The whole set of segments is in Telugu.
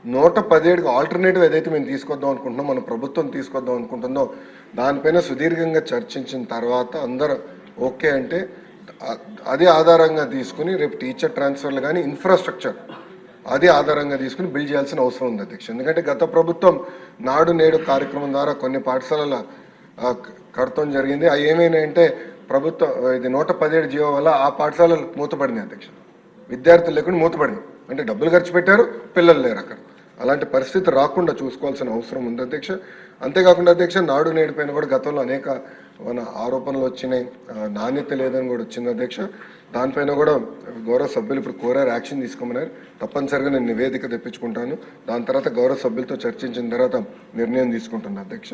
117కి ఆల్టర్నేటివ్ ఏదైతే మేము తీసుకొద్దాం అనుకుంటున్నాం, మన ప్రభుత్వం తీసుకొద్దాం అనుకుంటుందో దానిపైన సుదీర్ఘంగా చర్చించిన తర్వాత అందరూ ఓకే అంటే అదే ఆధారంగా తీసుకుని రేపు టీచర్ ట్రాన్స్ఫర్లు కానీ ఇన్ఫ్రాస్ట్రక్చర్ అదే ఆధారంగా తీసుకుని బిల్డ్ చేయాల్సిన అవసరం ఉంది అధ్యక్ష. ఎందుకంటే గత ప్రభుత్వం నాడు నేడు కార్యక్రమం ద్వారా కొన్ని పాఠశాలల కడతం జరిగింది. అవి ఏమైనాయంటే ప్రభుత్వం ఇది 117 జీవో వల్ల ఆ పాఠశాలలు మూతపడింది అధ్యక్ష. విద్యార్థులు లేకుండా మూతపడింది. అంటే డబ్బులు ఖర్చు పెట్టారు, పిల్లలు లేరు అక్కడ. అలాంటి పరిస్థితి రాకుండా చూసుకోవాల్సిన అవసరం ఉంది అధ్యక్ష. అంతేకాకుండా అధ్యక్ష, నాడు నేడు పైన కూడా గతంలో అనేక మన ఆరోపణలు వచ్చినాయి, నాణ్యత లేదని కూడా వచ్చింది అధ్యక్ష. దానిపైన కూడా గౌరవ సభ్యులు ఇప్పుడు కోరారు, యాక్షన్ తీసుకోమన్నారు. తప్పనిసరిగా నేను నివేదిక తెప్పించుకుంటాను. దాని తర్వాత గౌరవ సభ్యులతో చర్చించిన తర్వాత నిర్ణయం తీసుకుంటాను అధ్యక్ష.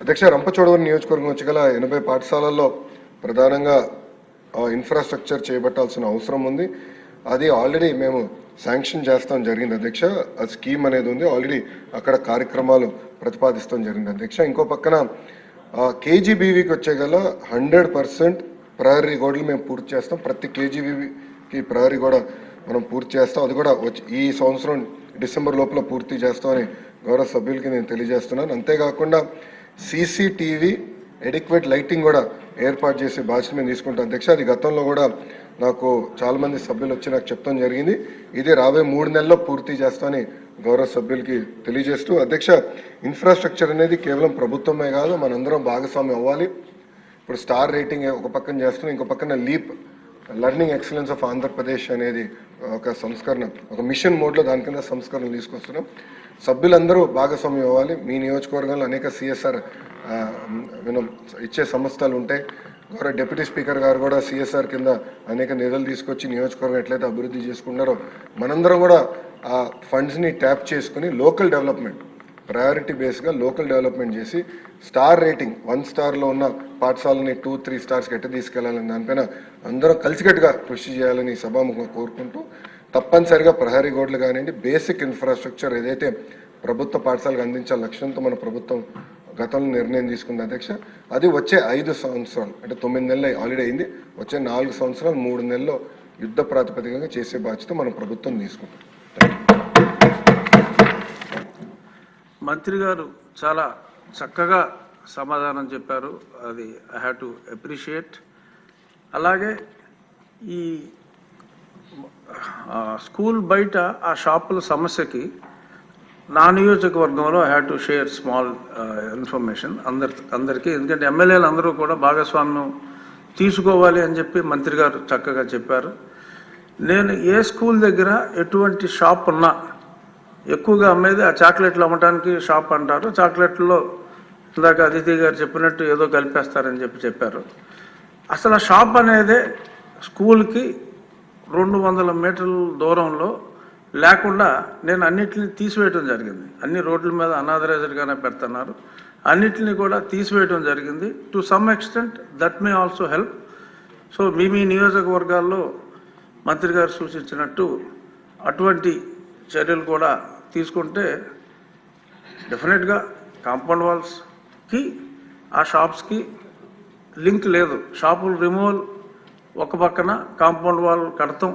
అధ్యక్ష, రంపచోడవరం నియోజకవర్గం వచ్చి గల 80 పాఠశాలల్లో ప్రధానంగా ఇన్ఫ్రాస్ట్రక్చర్ చేపట్టాల్సిన అవసరం ఉంది. అది ఆల్రెడీ మేము శాంక్షన్ చేస్తాం జరిగింది అధ్యక్ష. ఆ స్కీమ్ అనేది ఉంది, ఆల్రెడీ అక్కడ కార్యక్రమాలు ప్రతిపాదిస్తాం జరిగింది అధ్యక్ష. ఇంకో పక్కన కేజీబీవీకి వచ్చే గల 100% ప్రహరీ గోడలు మేము పూర్తి చేస్తాం. ప్రతి కేజీబీవీకి ప్రహరీ కూడా మనం పూర్తి చేస్తాం. అది కూడా ఈ సంవత్సరం డిసెంబర్ లోపల పూర్తి చేస్తామని గౌరవ సభ్యులకి నేను తెలియజేస్తున్నాను. అంతేకాకుండా సీసీటీవీ ఎడిక్వేట్ లైటింగ్ కూడా ఏర్పాటు చేసే బాధ్యత మేము తీసుకుంటాం అధ్యక్ష. అది గతంలో కూడా నాకు చాలామంది సభ్యులు వచ్చి నాకు చెప్తాం జరిగింది. ఇది రాబోయే 3 నెలల్లో పూర్తి చేస్తామని గౌరవ సభ్యులకి తెలియజేస్తూ అధ్యక్ష, ఇన్ఫ్రాస్ట్రక్చర్ అనేది కేవలం ప్రభుత్వమే కాదు, మనందరం భాగస్వామ్యం అవ్వాలి. ఇప్పుడు స్టార్ రేటింగ్ ఒక పక్కన చేస్తున్నాం, ఇంకో పక్కన leap learning excellence of Andhra Pradesh అనేది ఒక సంస్కరణ, ఒక మిషన్ మోడ్లో దాని కింద సంస్కరణలు తీసుకొస్తున్నాం. సభ్యులందరూ భాగస్వామ్యం అవ్వాలి. మీ నియోజకవర్గంలో అనేక సిఎస్ఆర్ ఇచ్చే సంస్థలు ఉంటాయి. గౌరవ డిప్యూటీ స్పీకర్ గారు కూడా సిఎస్ఆర్ కింద అనేక నిధులు తీసుకొచ్చి నియోజకవర్గం ఎట్లయితే అభివృద్ధి చేసుకున్నారో మనందరం కూడా ఆ ఫండ్స్ని ట్యాప్ చేసుకుని లోకల్ డెవలప్మెంట్ ప్రయారిటీ బేస్గా లోకల్ డెవలప్మెంట్ చేసి స్టార్ రేటింగ్ 1 స్టార్లో ఉన్న పాఠశాలని 2-3 స్టార్స్కి ఎట్లా తీసుకెళ్లాలని దానిపైన అందరం కలిసికట్టుగా కృషి చేయాలని సభాముఖంగా కోరుకుంటూ, తప్పనిసరిగా ప్రహరీ గోడలు కానివ్వండి, బేసిక్ ఇన్ఫ్రాస్ట్రక్చర్ ఏదైతే ప్రభుత్వ పాఠశాలకు అందించాల లక్ష్యంతో మన ప్రభుత్వం గతంలో నిర్ణయం తీసుకుంది అధ్యక్ష. అది వచ్చే 5 సంవత్సరాలు అంటే 9 నెలలు ఆల్రెడీ అయింది. వచ్చే 4 సంవత్సరాలు 3 నెలల్లో యుద్ధ ప్రాతిపదికగా చేసే బాధ్యత మన ప్రభుత్వం తీసుకుంటుంది. మంత్రి గారు చాలా చక్కగా సమాధానం చెప్పారు. అది ఐ హ్యావ్ టు అప్రిషియేట్. అలాగే ఈ స్కూల్ బయట ఆ షాపుల సమస్యకి నా నియోజకవర్గంలో I have to share small information అందరికీ. ఎందుకంటే ఎమ్మెల్యేలు అందరూ కూడా భాగస్వామ్యం తీసుకోవాలి అని చెప్పి మంత్రి గారు చక్కగా చెప్పారు. నేను ఏ స్కూల్ దగ్గర ఎటువంటి షాప్ ఉన్నా ఎక్కువగా అమ్మేది ఆ చాక్లెట్లు అమ్మటానికి షాప్ అంటారు. చాక్లెట్లలో ఇందాక అతిథి గారు చెప్పినట్టు ఏదో కలిపేస్తారని చెప్పారు. అసలు ఆ షాప్ అనేదే స్కూల్కి 200 మీటర్ల దూరంలో లేకుండా నేను అన్నిటిని తీసివేయటం జరిగింది. అన్ని రోడ్ల మీద అనాథరైజ్డ్గానే పెడుతున్నారు. అన్నిటిని కూడా తీసివేయటం జరిగింది. To some extent that may also help. So మీ నియోజకవర్గాల్లో మంత్రి గారు సూచించినట్టు అటువంటి చర్యలు కూడా తీసుకుంటే డెఫినెట్గా కాంపౌండ్ వాల్స్కి ఆ షాప్స్కి లింక్ లేదు. షాపులు రిమూవల్ ఒక పక్కన, కాంపౌండ్ వాల్ కడతాం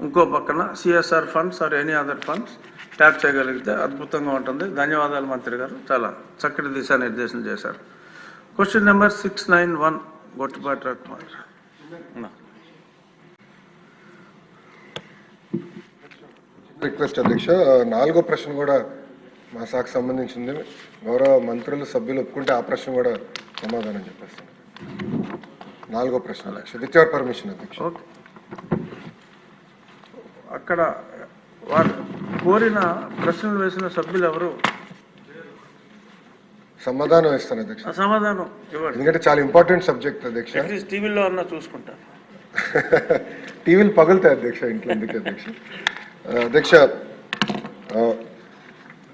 ఇంకో పక్కన, CSR funds or any other funds tap చేయగలిగితే అద్భుతంగా ఉంటుంది. ధన్యవాదాలు మంత్రి గారు, చాలా చక్కటి దిశానిర్దేశం చేశారు. Question number 691 Gottipati Ratnakar. Request అధ్యక్ష, 4వ ప్రశ్న కూడా మా శాఖకు సంబంధించింది. గౌరవ మంత్రులు సభ్యులు ఒప్పుకుంటే ఆ ప్రశ్న కూడా సమాధానం చెప్పేస్తాను. 4వ ప్రశ్న అధ్యక్ష, విత్ యువర్ పర్మిషన్ అధ్యక్ష. అక్కడ వారు కోరిన ప్రశ్నలు వేసిన సభ్యులు ఎవరు? సమాధానం ఇస్తాను అధ్యక్ష. సమాధానం ఇవ్వండి, ఎందుకంటే చాలా ఇంపార్టెంట్ సబ్జెక్ట్ అధ్యక్ష. టీవీలో అన్నా చూసుకుంటారు. టీవీలు పగులుతాయి అధ్యక్ష ఇంట్లో, ఎందుకు అధ్యక్ష? అధ్యక్ష,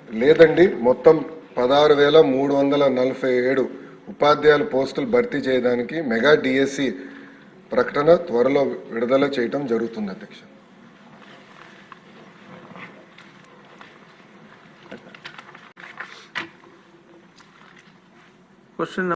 లేదండి, మొత్తం 16,347 ఉపాధ్యాయుల పోస్టులు భర్తీ చేయడానికి మెగా డిఎస్సి ప్రకటన త్వరలో విడుదల చేయటం జరుగుతుంది అధ్యక్ష. క్వశ్చన్